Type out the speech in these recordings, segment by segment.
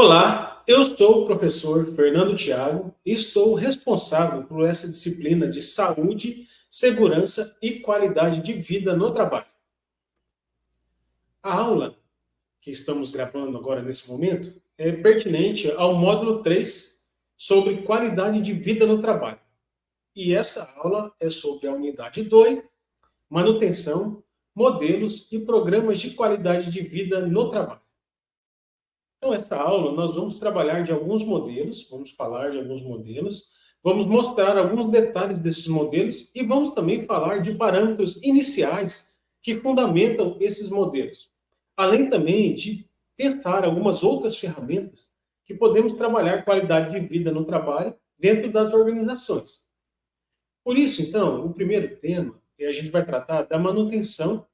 Olá, eu sou o professor Fernando Thiago e estou responsável por essa disciplina de saúde, segurança e qualidade de vida no trabalho. A aula que estamos gravando agora nesse momento é pertinente ao módulo 3 sobre qualidade de vida no trabalho. E essa aula é sobre a unidade 2, manutenção, modelos e programas de qualidade de vida no trabalho. Então, essa aula nós vamos trabalhar de alguns modelos, vamos falar de alguns modelos, vamos mostrar alguns detalhes desses modelos e vamos também falar de parâmetros iniciais que fundamentam esses modelos. Além também de testar algumas outras ferramentas que podemos trabalhar qualidade de vida no trabalho dentro das organizações. Por isso, então, o primeiro tema, a gente vai tratar da manutenção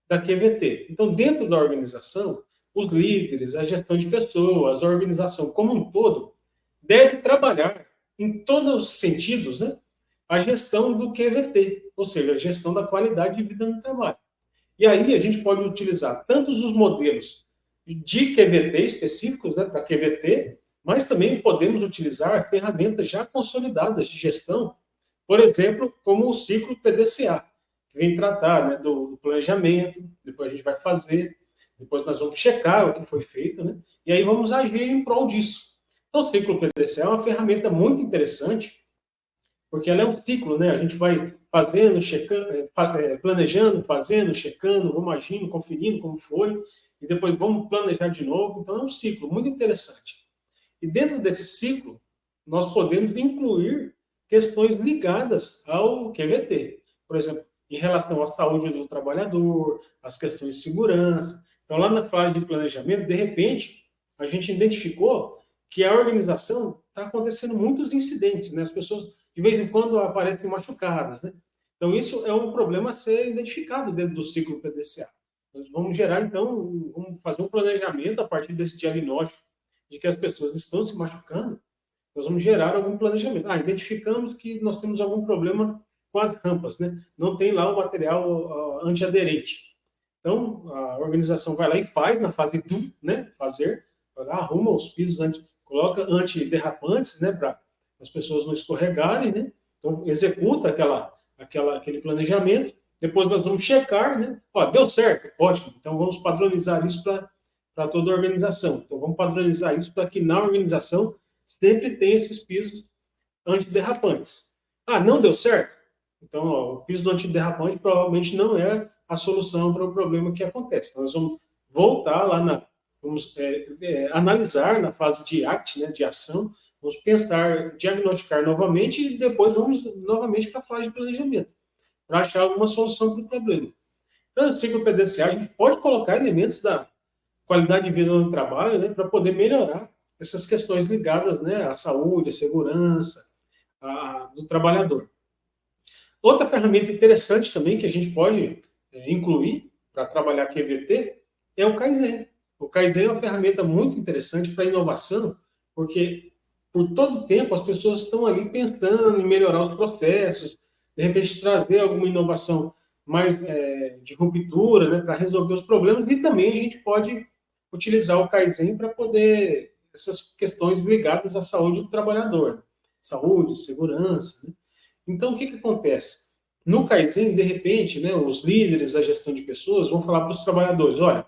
da QVT. Então, dentro da organização, os líderes, a gestão de pessoas, a organização como um todo, deve trabalhar em todos os sentidos, né, a gestão do QVT, ou seja, a gestão da qualidade de vida no trabalho. E aí a gente pode utilizar tantos os modelos de QVT específicos, né, para QVT, mas também podemos utilizar ferramentas já consolidadas de gestão, por exemplo, como o ciclo PDCA, que vem tratar, né, do planejamento, depois a gente vai fazer, depois nós vamos checar o que foi feito, né? E aí vamos agir em prol disso. Então, o ciclo PDCA é uma ferramenta muito interessante, porque ela é um ciclo, né? A gente vai fazendo, checando, planejando, fazendo, checando, vamos agindo, conferindo como foi, e depois vamos planejar de novo. Então, é um ciclo muito interessante. E dentro desse ciclo, nós podemos incluir questões ligadas ao QVT. Por exemplo, em relação à saúde do trabalhador, as questões de segurança. Então, lá na fase de planejamento, de repente, a gente identificou que a organização está acontecendo muitos incidentes, né? As pessoas, de vez em quando, aparecem machucadas, né? Então, isso é um problema a ser identificado dentro do ciclo PDCA. Nós vamos gerar, então, vamos fazer um planejamento a partir desse diagnóstico de que as pessoas estão se machucando, nós vamos gerar algum planejamento. Identificamos que nós temos algum problema com as rampas, né? Não tem lá o material antiaderente. Então, a organização vai lá e faz, na fase do, né, fazer, vai lá, arruma os pisos, coloca antiderrapantes, né, para as pessoas não escorregarem, né? Então, executa aquele planejamento. Depois nós vamos checar, né? Deu certo, ótimo. Então, vamos padronizar isso para toda a organização. Então, vamos padronizar isso para que na organização sempre tenha esses pisos antiderrapantes. Não deu certo? Então, o piso antiderrapante provavelmente não é a solução para o problema que acontece. Então, nós vamos voltar lá, vamos analisar na fase de ACT, né, de ação, vamos pensar, diagnosticar novamente e depois vamos novamente para a fase de planejamento, para achar alguma solução para o problema. Então, no ciclo PDCA, a gente pode colocar elementos da qualidade de vida no trabalho, né, para poder melhorar essas questões ligadas, né, à saúde, à segurança do trabalhador. Outra ferramenta interessante também que a gente pode incluir para trabalhar QVT é o Kaizen. O Kaizen é uma ferramenta muito interessante para inovação, porque por todo o tempo as pessoas estão ali pensando em melhorar os processos, de repente trazer alguma inovação mais de ruptura, né, para resolver os problemas, e também a gente pode utilizar o Kaizen para poder essas questões ligadas à saúde do trabalhador, saúde, segurança, né? Então, o que acontece? No Kaizen, de repente, né, os líderes da gestão de pessoas vão falar para os trabalhadores, olha,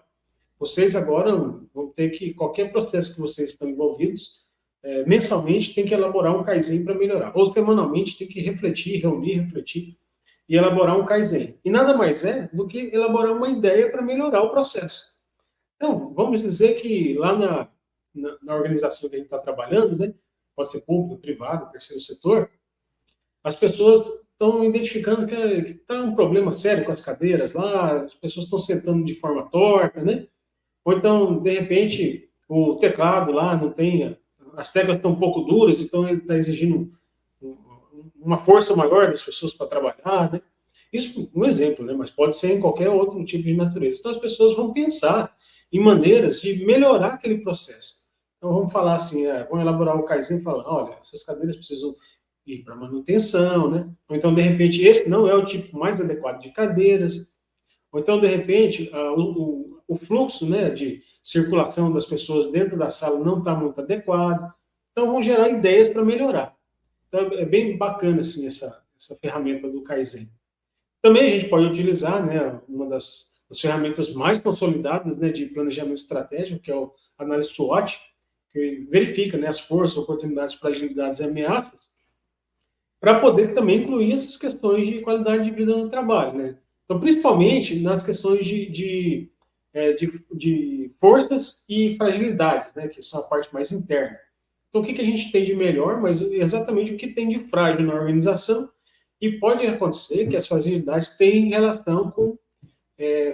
vocês agora vão ter que, qualquer processo que vocês estão envolvidos, mensalmente tem que elaborar um Kaizen para melhorar. Ou semanalmente tem que refletir, reunir, refletir e elaborar um Kaizen. E nada mais é do que elaborar uma ideia para melhorar o processo. Então, vamos dizer que lá na organização que a gente está trabalhando, né, pode ser público, privado, terceiro setor, as pessoas estão identificando que está um problema sério com as cadeiras lá, as pessoas estão sentando de forma torta, né? Ou então, de repente, o teclado lá não tem, as teclas estão um pouco duras, então ele está exigindo uma força maior das pessoas para trabalhar, né? Isso é um exemplo, né? Mas pode ser em qualquer outro tipo de natureza. Então, as pessoas vão pensar em maneiras de melhorar aquele processo. Então, vamos falar assim, vamos elaborar o Kaizen e falar, olha, essas cadeiras precisam ir para manutenção, né? Ou então, de repente, esse não é o tipo mais adequado de cadeiras. Ou então, de repente, o fluxo, né, de circulação das pessoas dentro da sala não está muito adequado. Então, vão gerar ideias para melhorar. Então, é bem bacana assim, essa ferramenta do Kaizen. Também a gente pode utilizar, né, uma das ferramentas mais consolidadas, né, de planejamento estratégico, que é o análise SWOT, que verifica, né, as forças, oportunidades, fragilidades e ameaças, para poder também incluir essas questões de qualidade de vida no trabalho, né? Então, principalmente nas questões de forças e fragilidades, né, que são a parte mais interna. Então, o que a gente tem de melhor, mas exatamente o que tem de frágil na organização, e pode acontecer que as fragilidades têm relação com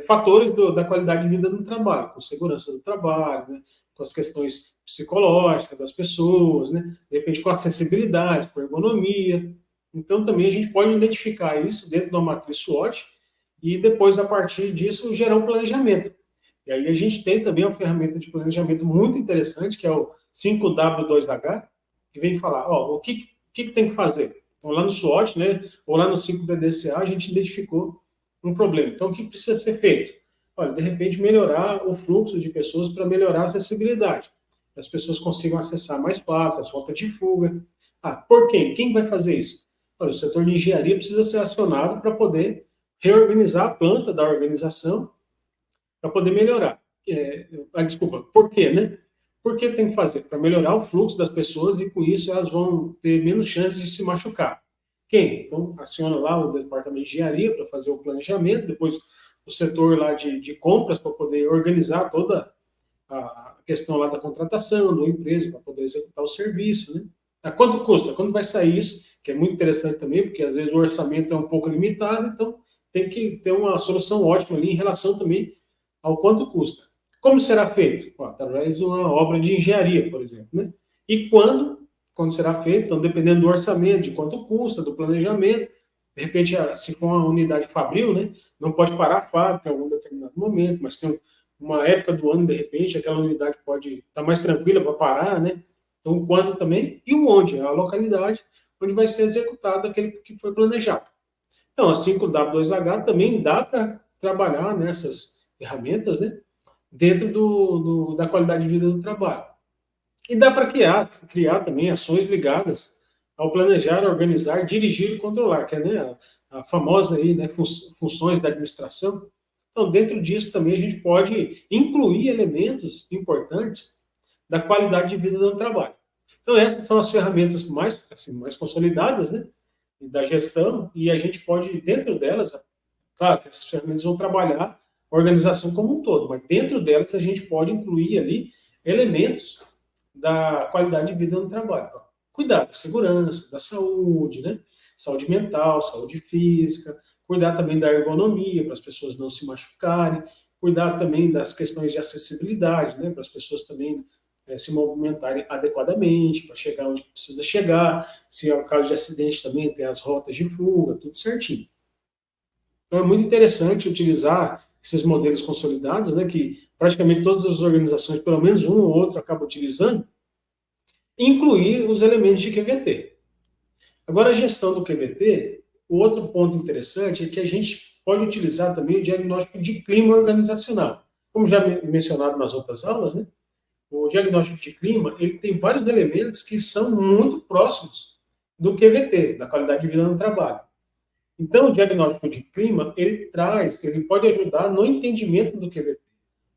fatores da qualidade de vida no trabalho, com segurança do trabalho, né, com as questões psicológicas das pessoas, né, de repente com acessibilidade, com ergonomia. Então, também a gente pode identificar isso dentro da matriz SWOT e depois, a partir disso, gerar um planejamento. E aí a gente tem também uma ferramenta de planejamento muito interessante, que é o 5W2H, que vem falar, ó, o que tem que fazer? Então, lá no SWOT, né, ou lá no 5DDCA, a gente identificou um problema. Então, o que precisa ser feito? Olha, de repente, melhorar o fluxo de pessoas para melhorar a acessibilidade. As pessoas consigam acessar mais fácil, as rotas de fuga. Ah, por quem? Quem vai fazer isso? Olha, o setor de engenharia precisa ser acionado para poder reorganizar a planta da organização para poder melhorar. Desculpa, por quê, né? Por que tem que fazer? Para melhorar o fluxo das pessoas e com isso elas vão ter menos chances de se machucar. Quem? Então, aciona lá o departamento de engenharia para fazer o planejamento, depois o setor lá de compras para poder organizar toda a questão lá da contratação, da empresa, para poder executar o serviço, né? A quanto custa? Quando vai sair isso? Que é muito interessante também, porque às vezes o orçamento é um pouco limitado, então tem que ter uma solução ótima ali em relação também ao quanto custa. Como será feito? Através de uma obra de engenharia, por exemplo, né? E quando será feito? Então, dependendo do orçamento, de quanto custa, do planejamento, de repente, se for uma unidade fabril, né, não pode parar a fábrica em algum determinado momento, mas tem uma época do ano, de repente, aquela unidade pode estar mais tranquila para parar, né? Então, quando também, e o onde, a localidade onde vai ser executado aquele que foi planejado. Então, a 5W2H também dá para trabalhar nessas ferramentas, né, dentro da qualidade de vida do trabalho. E dá para criar também ações ligadas ao planejar, organizar, dirigir e controlar, que é, né, a famosa aí, né, funções da administração. Então, dentro disso também a gente pode incluir elementos importantes da qualidade de vida no trabalho. Então, essas são as ferramentas mais, assim, mais consolidadas, né, da gestão, e a gente pode, dentro delas, claro que essas ferramentas vão trabalhar a organização como um todo, mas dentro delas a gente pode incluir ali elementos da qualidade de vida no trabalho. Cuidar da segurança, da saúde, né? Saúde mental, saúde física, cuidar também da ergonomia, para as pessoas não se machucarem, cuidar também das questões de acessibilidade, né? Para as pessoas também se movimentarem adequadamente, para chegar onde precisa chegar, se é o caso de acidente também, tem as rotas de fuga, tudo certinho. Então, é muito interessante utilizar esses modelos consolidados, né, que praticamente todas as organizações, pelo menos um ou outro, acabam utilizando, e incluir os elementos de QVT. Agora, a gestão do QVT, o outro ponto interessante é que a gente pode utilizar também o diagnóstico de clima organizacional. Como já mencionado nas outras aulas, né, o diagnóstico de clima ele tem vários elementos que são muito próximos do QVT, da qualidade de vida no trabalho. Então, o diagnóstico de clima, ele pode ajudar no entendimento do QVT.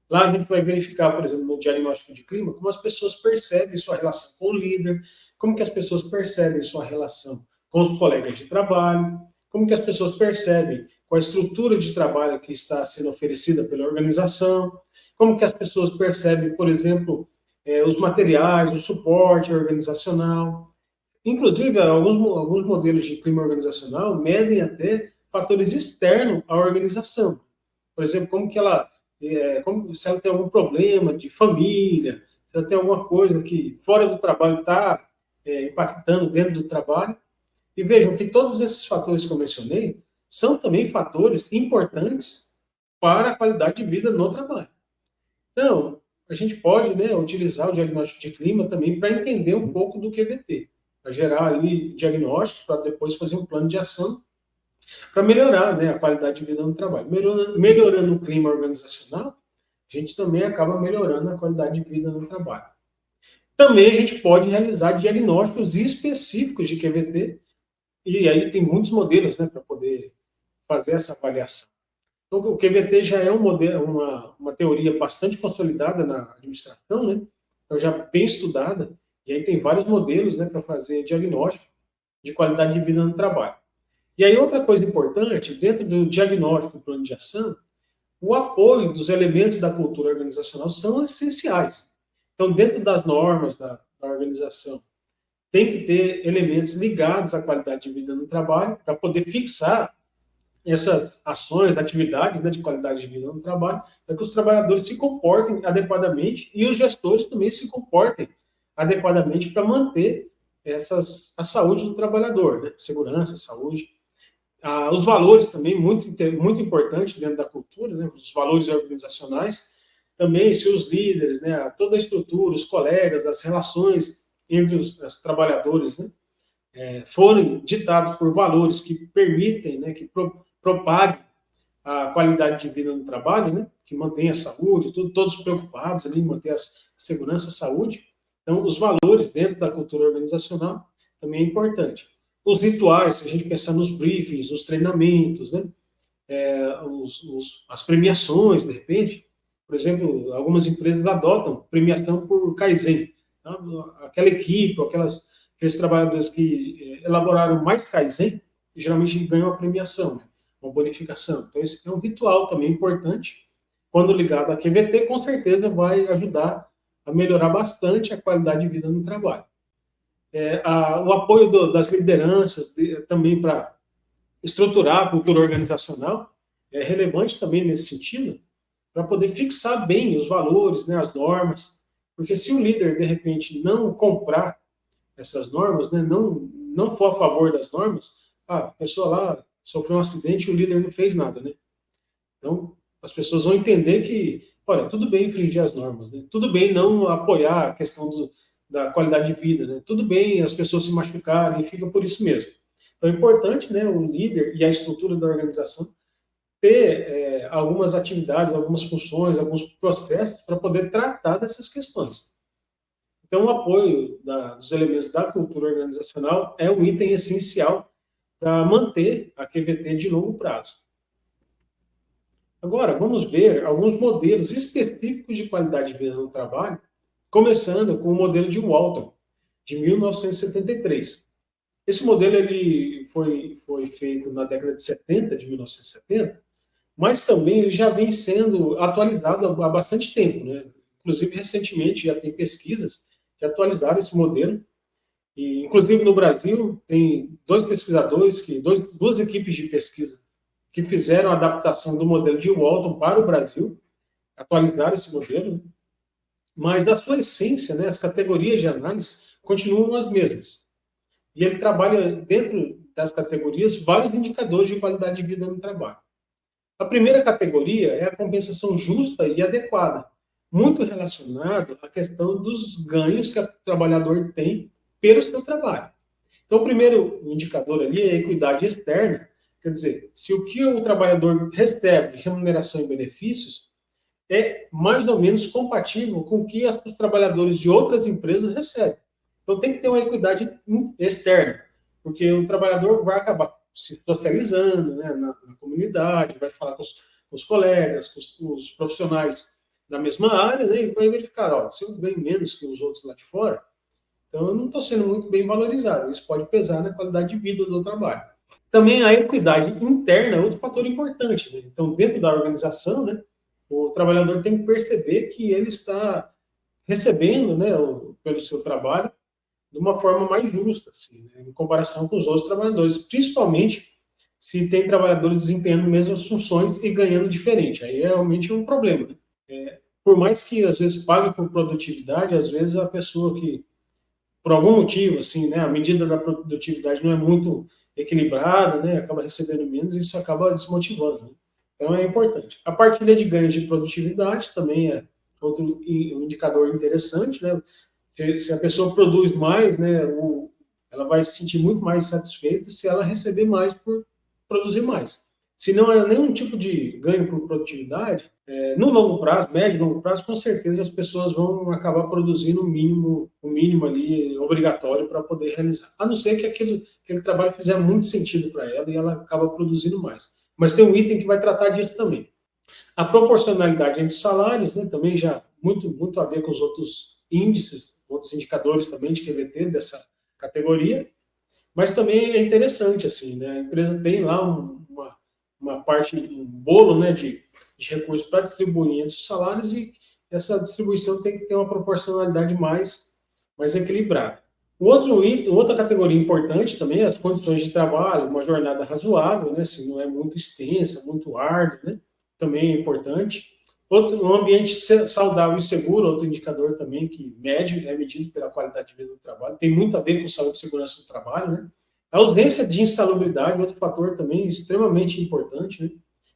Lá a gente vai verificar, por exemplo, no diagnóstico de clima, como as pessoas percebem sua relação com o líder, como que as pessoas percebem sua relação com os colegas de trabalho, como que as pessoas percebem qual a estrutura de trabalho que está sendo oferecida pela organização, como que as pessoas percebem, por exemplo, os materiais, o suporte organizacional. Inclusive, alguns modelos de clima organizacional medem até fatores externos à organização. Por exemplo, se ela tem algum problema de família, se ela tem alguma coisa que fora do trabalho está impactando dentro do trabalho. E vejam que todos esses fatores que eu mencionei são também fatores importantes para a qualidade de vida no trabalho. Então, a gente pode, né, utilizar o diagnóstico de clima também para entender um pouco do QVT, para gerar ali diagnóstico, para depois fazer um plano de ação para melhorar, né, a qualidade de vida no trabalho. Melhorando o clima organizacional, a gente também acaba melhorando a qualidade de vida no trabalho. Também a gente pode realizar diagnósticos específicos de QVT, e aí tem muitos modelos, né, para poder fazer essa avaliação. Então, o QVT já é um modelo, uma teoria bastante consolidada na administração, né? Então, já bem estudada, e aí tem vários modelos, né, para fazer diagnóstico de qualidade de vida no trabalho. E aí, outra coisa importante, dentro do diagnóstico do plano de ação, o apoio dos elementos da cultura organizacional são essenciais. Então, dentro das normas da organização, tem que ter elementos ligados à qualidade de vida no trabalho, para poder fixar essas ações, atividades, né, de qualidade de vida no trabalho, para que os trabalhadores se comportem adequadamente e os gestores também se comportem adequadamente para manter a saúde do trabalhador, né? Segurança, saúde. Os valores também, muito importante dentro da cultura, né? Os valores organizacionais. Também, se os líderes, né, toda a estrutura, os colegas, as relações entre os trabalhadores, né, forem ditados por valores que permitem, né, que propaguem a qualidade de vida no trabalho, né, que mantenha a saúde, todos preocupados ali em manter a segurança, a saúde. Então, os valores dentro da cultura organizacional também é importante. Os rituais, se a gente pensar nos briefings, os treinamentos, né, as premiações, de repente, por exemplo, algumas empresas adotam premiação por Kaizen. Tá? Aquela equipe, aqueles trabalhadores que elaboraram mais Kaizen, geralmente ganham a premiação, né? Uma bonificação. Então, esse é um ritual também importante. Quando ligado à QVT, com certeza vai ajudar a melhorar bastante a qualidade de vida no trabalho. O apoio das lideranças também para estruturar a cultura organizacional é relevante também nesse sentido, para poder fixar bem os valores, né, as normas, porque se o líder, de repente, não comprar essas normas, né, não for a favor das normas, a pessoa lá sofreu um acidente e o líder não fez nada, né? Então, as pessoas vão entender que, olha, tudo bem infringir as normas, né? Tudo bem não apoiar a questão da qualidade de vida, né? Tudo bem as pessoas se machucarem, fica por isso mesmo. Então, é importante, né, o líder e a estrutura da organização ter algumas atividades, algumas funções, alguns processos para poder tratar dessas questões. Então, o apoio dos elementos da cultura organizacional é um item essencial para manter a QVT de longo prazo. Agora, vamos ver alguns modelos específicos de qualidade de vida no trabalho, começando com o modelo de Walton, de 1973. Esse modelo ele foi feito na década de 70, de 1970, mas também ele já vem sendo atualizado há bastante tempo, né? Inclusive, recentemente, já tem pesquisas que atualizaram esse modelo, e, inclusive, no Brasil, tem dois pesquisadores, duas equipes de pesquisa, que fizeram a adaptação do modelo de Walton para o Brasil, atualizaram esse modelo, mas a sua essência, né, as categorias de análise, continuam as mesmas. E ele trabalha, dentro das categorias, vários indicadores de qualidade de vida no trabalho. A primeira categoria é a compensação justa e adequada, muito relacionado à questão dos ganhos que o trabalhador tem pelo seu trabalho. Então, o primeiro indicador ali é a equidade externa, quer dizer, se o que o trabalhador recebe de remuneração e benefícios é mais ou menos compatível com o que os trabalhadores de outras empresas recebem. Então, tem que ter uma equidade externa, porque o trabalhador vai acabar se socializando, né, na comunidade, vai falar com os colegas, com os profissionais da mesma área, né, e vai verificar, ó, se eu ganho menos que os outros lá de fora, então eu não estou sendo muito bem valorizado. Isso pode pesar na qualidade de vida do trabalho. Também a equidade interna é outro fator importante, né? Então, dentro da organização, né, o trabalhador tem que perceber que ele está recebendo, né, pelo seu trabalho, de uma forma mais justa, assim, né, em comparação com os outros trabalhadores, principalmente se tem trabalhadores desempenhando as mesmas funções e ganhando diferente. Aí é realmente um problema, né? Por mais que às vezes pague por produtividade, às vezes a pessoa que, por algum motivo, assim, né, a medida da produtividade não é muito equilibrada, né, acaba recebendo menos e isso acaba desmotivando, né? Então é importante. A partilha de ganhos de produtividade também é outro indicador interessante, né? Se a pessoa produz mais, né, ela vai se sentir muito mais satisfeita se ela receber mais produzir mais. Se não há nenhum tipo de ganho por produtividade, no longo prazo, médio e longo prazo, com certeza as pessoas vão acabar produzindo o mínimo ali obrigatório para poder realizar. A não ser que aquele trabalho fizer muito sentido para ela e ela acaba produzindo mais. Mas tem um item que vai tratar disso também. A proporcionalidade entre os salários, né, também já muito a ver com os outros índices, outros indicadores também de QVT dessa categoria, mas também é interessante, assim, né, a empresa tem lá uma parte, um bolo, né, de recursos para distribuir entre os salários e essa distribuição tem que ter uma proporcionalidade mais equilibrada. Outra categoria importante também é as condições de trabalho, uma jornada razoável, né, se não é muito extensa, muito árdua, né, também é importante. Um ambiente saudável e seguro, outro indicador também que é medido pela qualidade de vida do trabalho, tem muito a ver com saúde e segurança do trabalho, né? A ausência de insalubridade, outro fator também extremamente importante, né?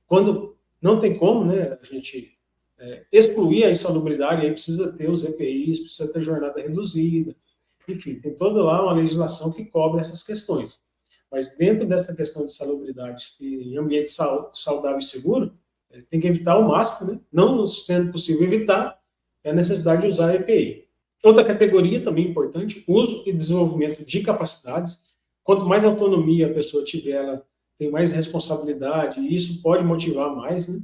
Quando não tem como, né, a gente excluir a insalubridade, aí precisa ter os EPIs, precisa ter jornada reduzida, enfim, tem toda lá uma legislação que cobre essas questões. Mas dentro dessa questão de salubridade e ambiente saudável e seguro, tem que evitar ao máximo, né? Não sendo possível evitar, é a necessidade de usar a EPI. Outra categoria também importante, uso e desenvolvimento de capacidades. Quanto mais autonomia a pessoa tiver, ela tem mais responsabilidade, e isso pode motivar mais, né?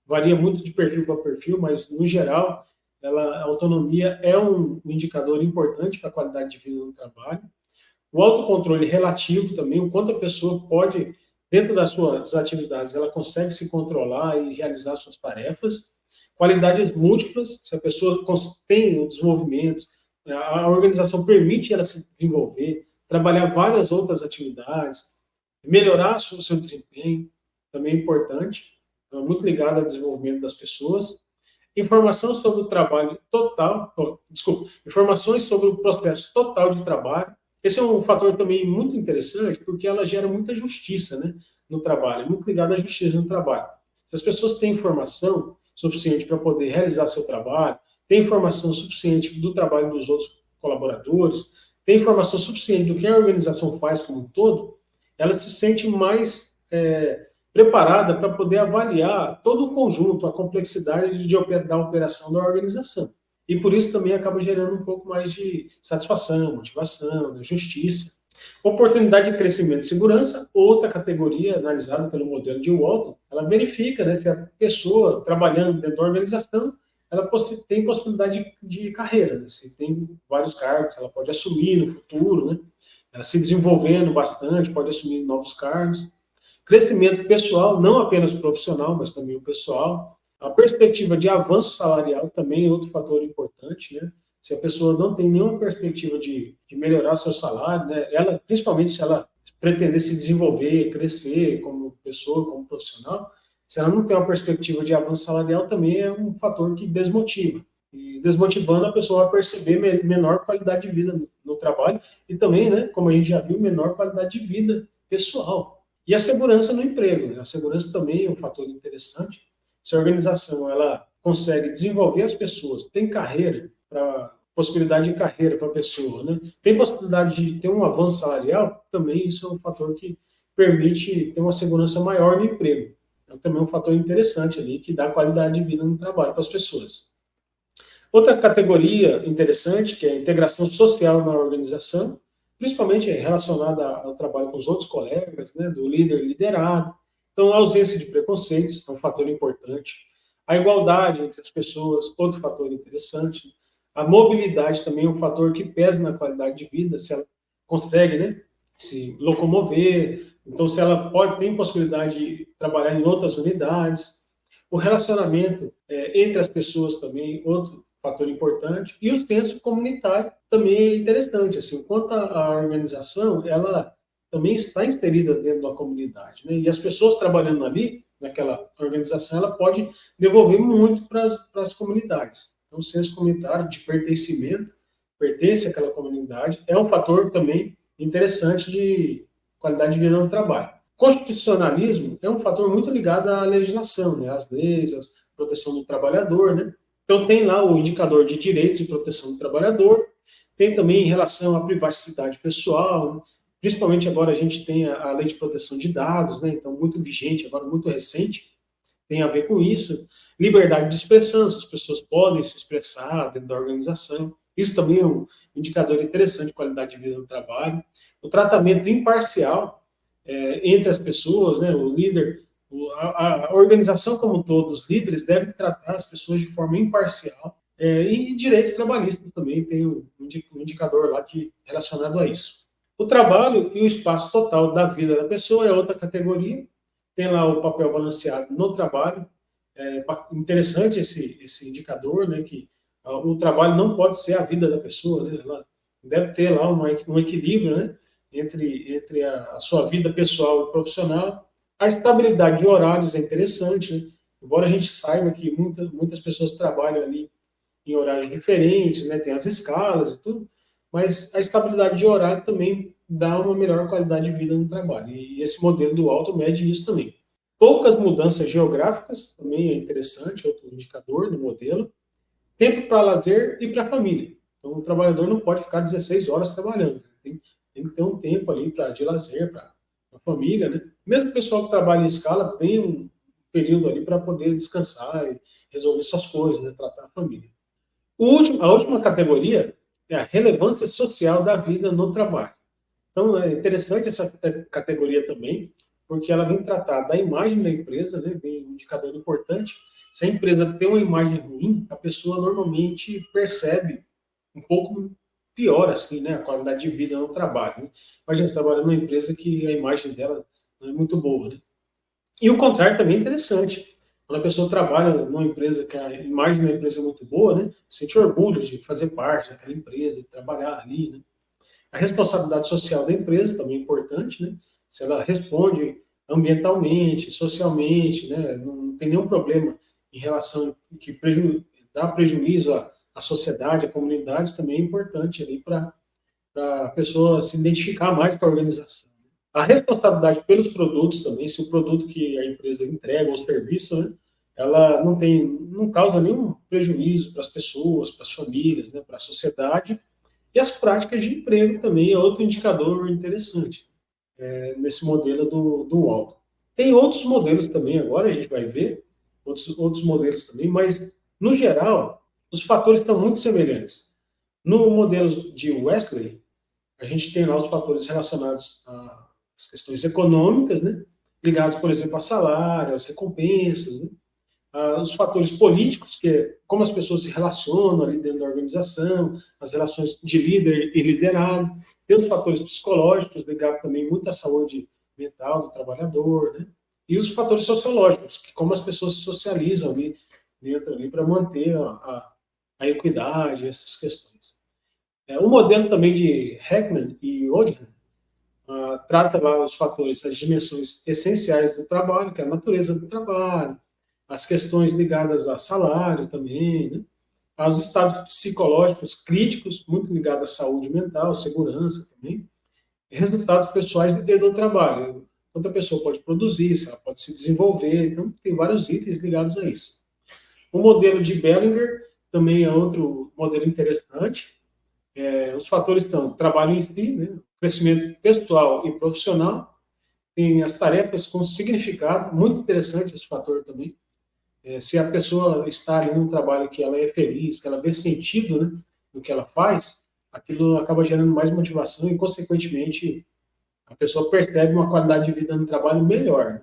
Varia muito de perfil para perfil, mas, no geral, a autonomia é um indicador importante para a qualidade de vida no trabalho. O autocontrole relativo também, o quanto a pessoa pode, dentro das suas atividades, ela consegue se controlar e realizar suas tarefas. Qualidades múltiplas, se a pessoa tem o desenvolvimento, a organização permite ela se desenvolver, trabalhar várias outras atividades, melhorar o seu desempenho, também é importante, muito ligado ao desenvolvimento das pessoas. Informação sobre o trabalho total, informações sobre o processo total de trabalho. Esse é um fator também muito interessante, porque ela gera muita justiça, né, no trabalho, é muito ligado à justiça no trabalho. Se as pessoas têm informação suficiente para poder realizar seu trabalho, têm informação suficiente do trabalho dos outros colaboradores, têm informação suficiente do que a organização faz como um todo, ela se sente mais preparada para poder avaliar todo o conjunto, a complexidade da operação da organização. E por isso também acaba gerando um pouco mais de satisfação, motivação, justiça. Oportunidade de crescimento e segurança, outra categoria analisada pelo modelo de Walton, ela verifica, né, se a pessoa trabalhando dentro da organização, ela tem possibilidade de carreira, né, se tem vários cargos, ela pode assumir no futuro, né, ela se desenvolvendo bastante, pode assumir novos cargos. Crescimento pessoal, não apenas profissional, mas também o pessoal. A perspectiva de avanço salarial também é outro fator importante, né? Se a pessoa não tem nenhuma perspectiva de melhorar seu salário, né? Principalmente se ela pretender se desenvolver, crescer como pessoa, como profissional, se ela não tem uma perspectiva de avanço salarial, também é um fator que desmotiva. E desmotivando, a pessoa vai perceber menor qualidade de vida no trabalho e também, né, como a gente já viu, menor qualidade de vida pessoal. E a segurança no emprego, né? A segurança também é um fator interessante. Se a organização ela consegue desenvolver as pessoas, tem possibilidade de carreira para a pessoa, né? Tem possibilidade de ter um avanço salarial, também isso é um fator que permite ter uma segurança maior no emprego. É também um fator interessante ali, que dá qualidade de vida no trabalho para as pessoas. Outra categoria interessante, que é a integração social na organização, principalmente relacionada ao trabalho com os outros colegas, né, do líder liderado. Então, a ausência de preconceitos é um fator importante. A igualdade entre as pessoas, outro fator interessante. A mobilidade também é um fator que pesa na qualidade de vida, se ela consegue, né, se locomover, então se ela tem possibilidade de trabalhar em outras unidades. O relacionamento entre as pessoas também, outro fator importante, e o senso comunitário também é interessante, assim, quanto a organização, ela também está inserida dentro da comunidade, né? E as pessoas trabalhando ali, naquela organização, ela pode devolver muito para as comunidades. Então, o senso comunitário de pertencimento, pertence àquela comunidade, é um fator também interessante de qualidade de vida no trabalho. Constitucionalismo é um fator muito ligado à legislação, né? Às leis, à proteção do trabalhador, né? Então, tem lá o indicador de direitos e proteção do trabalhador, tem também em relação à privacidade pessoal, né? Principalmente agora a gente tem a Lei de Proteção de Dados, né? Então, muito vigente, agora muito recente, tem a ver com isso. Liberdade de expressão, as pessoas podem se expressar dentro da organização. Isso também é um indicador interessante de qualidade de vida no trabalho. O tratamento imparcial entre as pessoas, né? O líder, a organização como um todo, os líderes devem tratar as pessoas de forma imparcial. E direitos trabalhistas também tem um indicador lá relacionado a isso. O trabalho e o espaço total da vida da pessoa é outra categoria. Tem lá o papel balanceado no trabalho. É interessante esse indicador, né, que o trabalho não pode ser a vida da pessoa, né, ela deve ter lá um equilíbrio, né, entre a sua vida pessoal e profissional. A estabilidade de horários é interessante, né, embora a gente saiba que muitas pessoas trabalham ali em horários diferentes, né, tem as escalas e tudo, mas a estabilidade de horário também dá uma melhor qualidade de vida no trabalho. E esse modelo do alto mede isso também. Poucas mudanças geográficas, também é interessante, outro indicador do modelo. Tempo para lazer e para a família. Então, o trabalhador não pode ficar 16 horas trabalhando. Tem que ter um tempo ali de lazer para a família, né? Mesmo o pessoal que trabalha em escala tem um período ali para poder descansar e resolver suas coisas, né? Tratar a família. A última categoria é a relevância social da vida no trabalho. Então, é interessante essa categoria também, porque ela vem tratar da imagem da empresa, né, vem um indicador importante. Se a empresa tem uma imagem ruim, a pessoa normalmente percebe um pouco pior, assim, né, a qualidade de vida no trabalho. Né? Imagina, você trabalha numa empresa que a imagem dela não é muito boa, né? E o contrário também é interessante. Quando a pessoa trabalha numa empresa que a imagem da empresa é muito boa, né, sente orgulho de fazer parte daquela empresa, de trabalhar ali, né? A responsabilidade social da empresa também é importante, né? Se ela responde ambientalmente, socialmente, né? Não tem nenhum problema em relação que dá prejuízo à sociedade, à comunidade, também é importante ali para a pessoa se identificar mais com a organização. A responsabilidade pelos produtos também, se o produto que a empresa entrega ou serviço, né, ela não causa nenhum prejuízo para as pessoas, para as famílias, né, para a sociedade. E as práticas de emprego também é outro indicador interessante nesse modelo do Walton. Tem outros modelos também agora, a gente vai ver, outros modelos também, mas, no geral, os fatores estão muito semelhantes. No modelo de Wesley, a gente tem lá os fatores relacionados às questões econômicas, né? Ligados, por exemplo, a salário, às recompensas, né? Os fatores políticos, que é como as pessoas se relacionam ali dentro da organização, as relações de líder e liderado. Tem os fatores psicológicos, ligados também muito à saúde mental do trabalhador, né? E os fatores sociológicos, que como as pessoas se socializam ali dentro ali para manter a equidade, essas questões. O modelo também de Heckman e Odham trata lá os fatores, as dimensões essenciais do trabalho, que é a natureza do trabalho, as questões ligadas a salário também, né? Aos estados psicológicos críticos, muito ligados à saúde mental, segurança também, e resultados pessoais dentro do trabalho. Quanto a pessoa pode produzir, se ela pode se desenvolver, então tem vários itens ligados a isso. O modelo de Bellinger também é outro modelo interessante. Os fatores são trabalho em si, né? Crescimento pessoal e profissional, tem as tarefas com significado, muito interessante esse fator também. Se a pessoa está ali num trabalho que ela é feliz, que ela vê sentido, né, no que ela faz, aquilo acaba gerando mais motivação e, consequentemente, a pessoa percebe uma qualidade de vida no trabalho melhor. Né?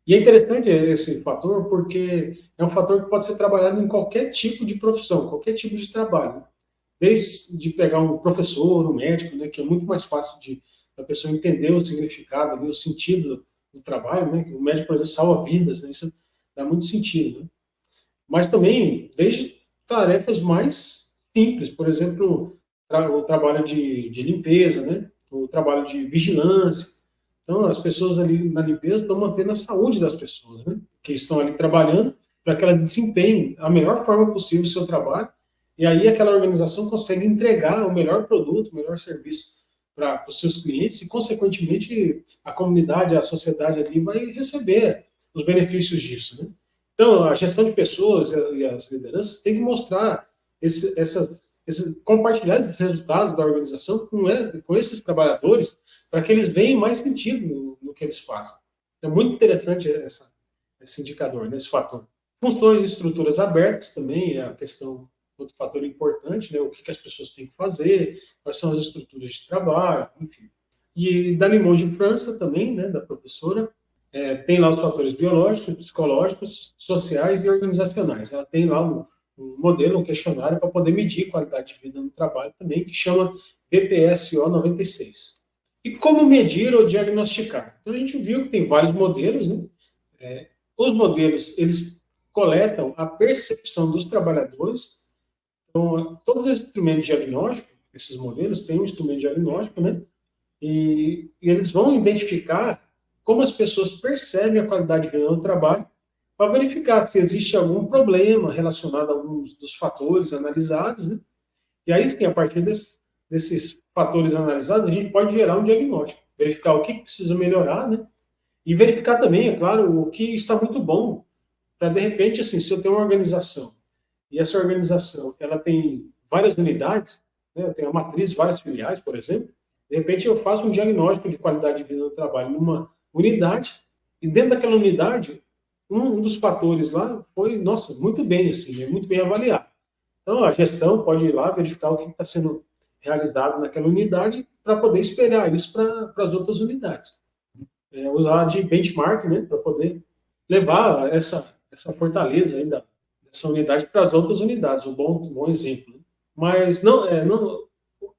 E é interessante esse fator porque é um fator que pode ser trabalhado em qualquer tipo de profissão, qualquer tipo de trabalho. Né? Desde pegar um professor, um médico, né, que é muito mais fácil da pessoa entender o significado, ali, o sentido do trabalho, né? O médico, por exemplo, salva vidas, né? Isso dá muito sentido. Né? Mas também, desde tarefas mais simples, por exemplo, o trabalho de limpeza, né? O trabalho de vigilância. Então, as pessoas ali na limpeza estão mantendo a saúde das pessoas, né? Que estão ali trabalhando para que elas desempenhem a melhor forma possível o seu trabalho. E aí aquela organização consegue entregar o melhor produto, o melhor serviço para os seus clientes e, consequentemente, a comunidade, a sociedade ali vai receber os benefícios disso, né? Então, a gestão de pessoas e as lideranças têm que mostrar compartilhar esses resultados da organização com esses trabalhadores, para que eles vejam mais sentido no que eles fazem. É muito interessante esse indicador, né, esse fator. Funções e estruturas abertas também é a questão, outro fator importante, né, o que as pessoas têm que fazer, quais são as estruturas de trabalho, enfim. E da Limon de França também, né, da professora, tem lá os fatores biológicos, psicológicos, sociais e organizacionais. Ela tem lá um modelo, um questionário para poder medir qualidade de vida no trabalho também, que chama BPSO 96. E como medir ou diagnosticar? Então a gente viu que tem vários modelos, né? Os modelos, eles coletam a percepção dos trabalhadores. Então, todos os instrumentos diagnósticos, esses modelos têm um instrumento diagnóstico, né? E eles vão identificar como as pessoas percebem a qualidade de vida no trabalho, para verificar se existe algum problema relacionado a alguns dos fatores analisados, né? E aí, sim, a partir desses fatores analisados, a gente pode gerar um diagnóstico, verificar o que precisa melhorar, né? E verificar também, é claro, o que está muito bom, para, de repente, assim, se eu tenho uma organização, e essa organização, ela tem várias unidades, né? Eu tenho a matriz, várias filiais, por exemplo, de repente eu faço um diagnóstico de qualidade de vida no trabalho numa unidade, e dentro daquela unidade, um dos fatores lá foi, nossa, muito bem, assim, muito bem avaliado. Então, a gestão pode ir lá verificar o que está sendo realizado naquela unidade para poder espelhar isso para as outras unidades. Usar de benchmark, né, para poder levar essa fortaleza aí dessa unidade para as outras unidades, um bom exemplo. Mas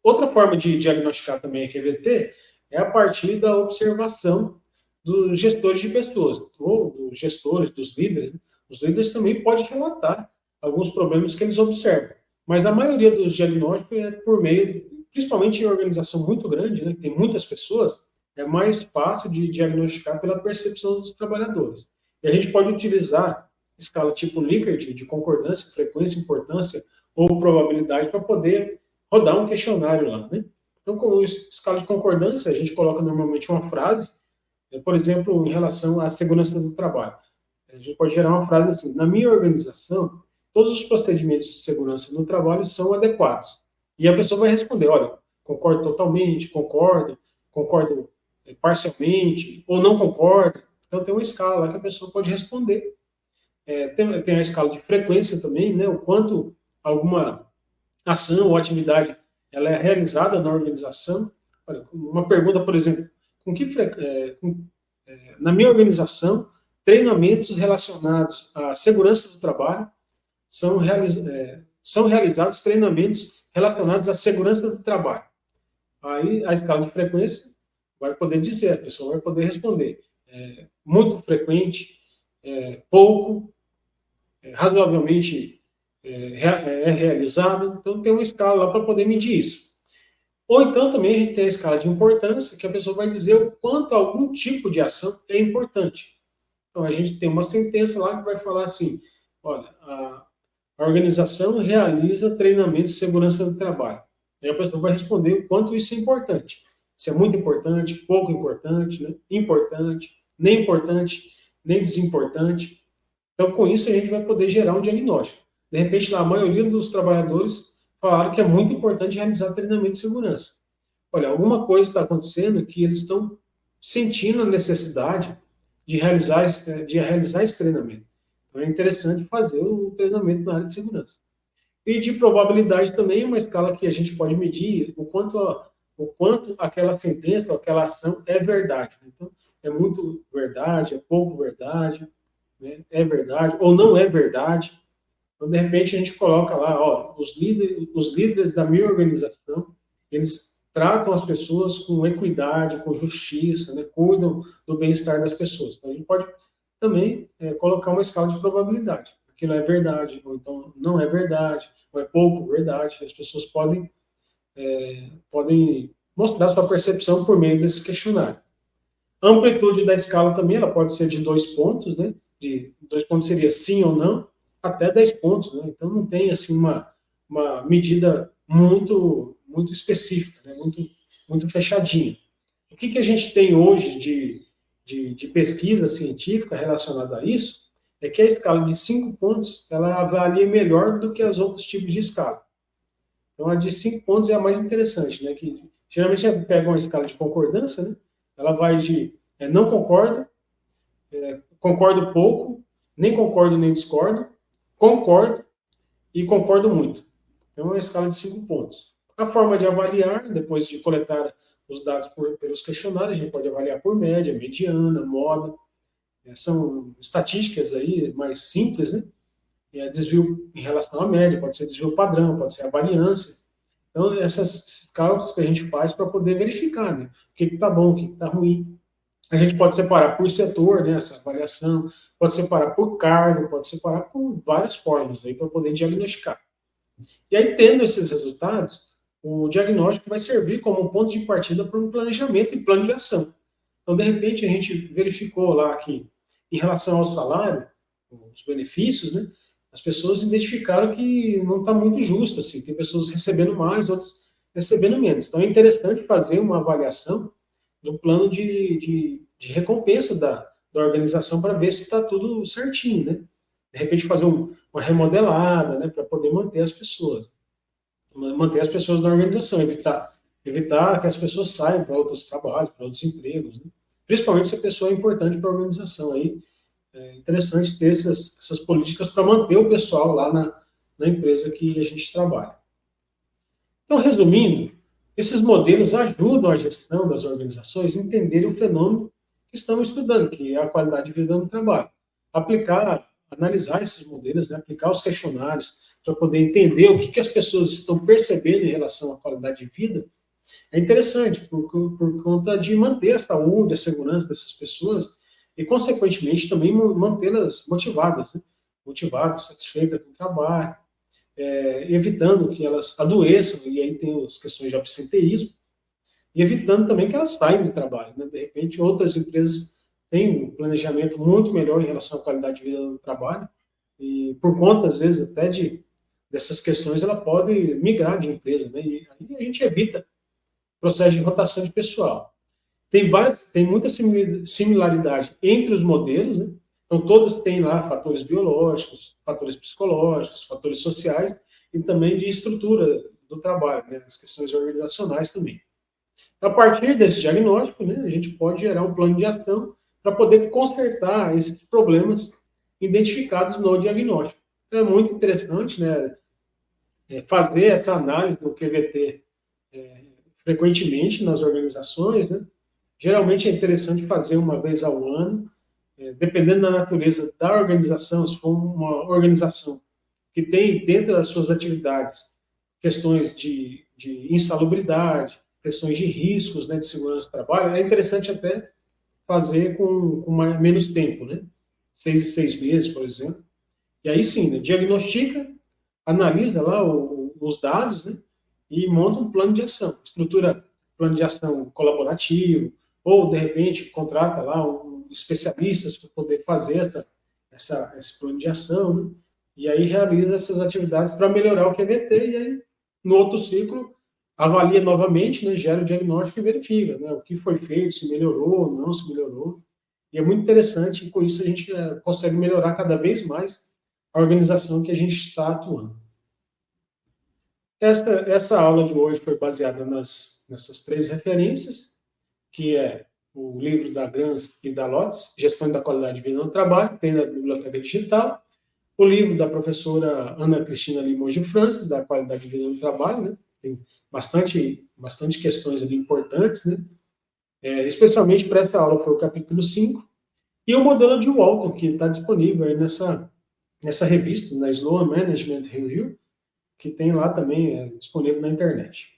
outra forma de diagnosticar também a QVT é a partir da observação dos gestores de pessoas, ou dos gestores, dos líderes. Os líderes também podem relatar alguns problemas que eles observam. Mas a maioria dos diagnósticos é por meio, principalmente em organização muito grande, né, que tem muitas pessoas, é mais fácil de diagnosticar pela percepção dos trabalhadores. E a gente pode utilizar escala tipo Likert, de concordância, frequência, importância ou probabilidade, para poder rodar um questionário lá, né? Então, com escala de concordância, a gente coloca normalmente uma frase, por exemplo, em relação à segurança do trabalho. A gente pode gerar uma frase assim: na minha organização, todos os procedimentos de segurança no trabalho são adequados. E a pessoa vai responder: olha, concordo totalmente, concordo parcialmente, ou não concordo. Então, tem uma escala lá que a pessoa pode responder. Tem a escala de frequência também, né? O quanto alguma ação ou atividade ela é realizada na organização. Olha, uma pergunta, por exemplo: na minha organização, treinamentos relacionados à segurança do trabalho são realizados treinamentos relacionados à segurança do trabalho. Aí a escala de frequência vai poder dizer, a pessoa vai poder responder: muito frequente, pouco, razoavelmente realizado. Então tem uma escala lá para poder medir isso. Ou então também a gente tem a escala de importância, que a pessoa vai dizer o quanto algum tipo de ação é importante. Então a gente tem uma sentença lá que vai falar assim: olha, a organização realiza treinamentos de segurança do trabalho. Aí a pessoa vai responder o quanto isso é importante. Se é muito importante, pouco importante, né? Importante, nem desimportante. Então, com isso, a gente vai poder gerar um diagnóstico. De repente, lá, a maioria dos trabalhadores falaram que é muito importante realizar treinamento de segurança. Olha, alguma coisa está acontecendo que eles estão sentindo a necessidade de realizar esse treinamento. Então, é interessante fazer o treinamento na área de segurança. E de probabilidade também é uma escala que a gente pode medir o quanto aquela sentença ou aquela ação é verdade. Então, é muito verdade, é pouco verdade, né? É verdade ou não é verdade. Então, de repente, a gente coloca lá: ó, os líderes da minha organização, eles tratam as pessoas com equidade, com justiça, né? Cuidam do bem-estar das pessoas. Então, a gente pode também colocar uma escala de probabilidade. Aquilo é verdade, ou então não é verdade, ou é pouco verdade. As pessoas podem mostrar sua percepção por meio desse questionário. A amplitude da escala também ela pode ser de 2 pontos, né? De 2 pontos seria sim ou não, até 10 pontos, né? Então não tem assim uma medida muito específica, né? Muito fechadinha. O que a gente tem hoje de pesquisa científica relacionada a isso é que a escala de 5 pontos ela avalia melhor do que os outros tipos de escala. Então, a de 5 pontos é a mais interessante, né? Que geralmente você pega uma escala de concordância, né? Ela vai de não concordo, concordo pouco, nem concordo nem discordo, concordo e concordo muito. Então, é uma escala de 5 pontos. A forma de avaliar, depois de coletar os dados pelos questionários, a gente pode avaliar por média, mediana, moda. São estatísticas aí mais simples, né? Desvio em relação à média, pode ser desvio padrão, pode ser a variância. Então, esses cálculos que a gente faz para poder verificar, né? O que está bom, o que está ruim. A gente pode separar por setor, né, essa avaliação, pode separar por cargo, pode separar por várias formas aí para poder diagnosticar. E aí, tendo esses resultados, o diagnóstico vai servir como ponto de partida para um planejamento e plano de ação. Então, de repente, a gente verificou lá que, em relação ao salário, os benefícios, né, as pessoas identificaram que não está muito justo, assim, tem pessoas recebendo mais, outras recebendo menos. Então, é interessante fazer uma avaliação do plano de recompensa da organização para ver se está tudo certinho, né? De repente, fazer uma remodelada, né, para poder manter as pessoas na organização, evitar que as pessoas saiam para outros trabalhos, para outros empregos, né? Principalmente se a pessoa é importante para a organização. Aí é interessante ter essas políticas para manter o pessoal lá na empresa que a gente trabalha. Então, resumindo, esses modelos ajudam a gestão das organizações a entenderem o fenômeno que estão estudando, que é a qualidade de vida no trabalho. Analisar esses modelos, né, aplicar os questionários para poder entender o que as pessoas estão percebendo em relação à qualidade de vida, é interessante por conta de manter a saúde, a segurança dessas pessoas e, consequentemente, também mantê-las motivadas, né? Motivadas, satisfeitas com o trabalho, evitando que elas adoeçam, e aí tem as questões de absenteísmo, e evitando também que elas saiam do trabalho, né? De repente, outras empresas têm um planejamento muito melhor em relação à qualidade de vida no trabalho, e por conta, às vezes, até dessas questões, ela pode migrar de empresa, né? E aí a gente evita o processo de rotação de pessoal. Tem muita similaridade entre os modelos, né? Então, todos têm lá fatores biológicos, fatores psicológicos, fatores sociais e também de estrutura do trabalho, né? As questões organizacionais também. A partir desse diagnóstico, né, a gente pode gerar um plano de ação para poder consertar esses problemas identificados no diagnóstico. Então, é muito interessante, né, fazer essa análise do QVT frequentemente nas organizações, né? Geralmente é interessante fazer uma vez ao ano, dependendo da natureza da organização, se for uma organização que tem dentro das suas atividades questões de insalubridade, questões de riscos, né, de segurança do trabalho, é interessante até fazer com menos tempo, né? 6 por exemplo. E aí sim, né, diagnostica, analisa lá os dados, né, e monta um plano de ação, estrutura plano de ação colaborativo, ou, de repente, contrata lá especialistas para poder fazer esse plano de ação, né? E aí realiza essas atividades para melhorar o QVT, e aí, no outro ciclo, avalia novamente, né, gera o diagnóstico e verifica, né, o que foi feito, se melhorou ou não, se melhorou. E é muito interessante, e com isso a gente consegue melhorar cada vez mais a organização que a gente está atuando. Essa aula de hoje foi baseada nessas 3 referências, que é o livro da Grans e da Lotz, Gestão da Qualidade de Vida no Trabalho, tem na Biblioteca Digital, o livro da professora Ana Cristina Limoges Francis, da Qualidade de Vida no Trabalho, né? Tem bastante questões ali importantes, né? Especialmente para essa aula foi o capítulo 5, e o modelo de Walton, que está disponível aí nessa revista, na Sloan Management Review, que tem lá também disponível na internet.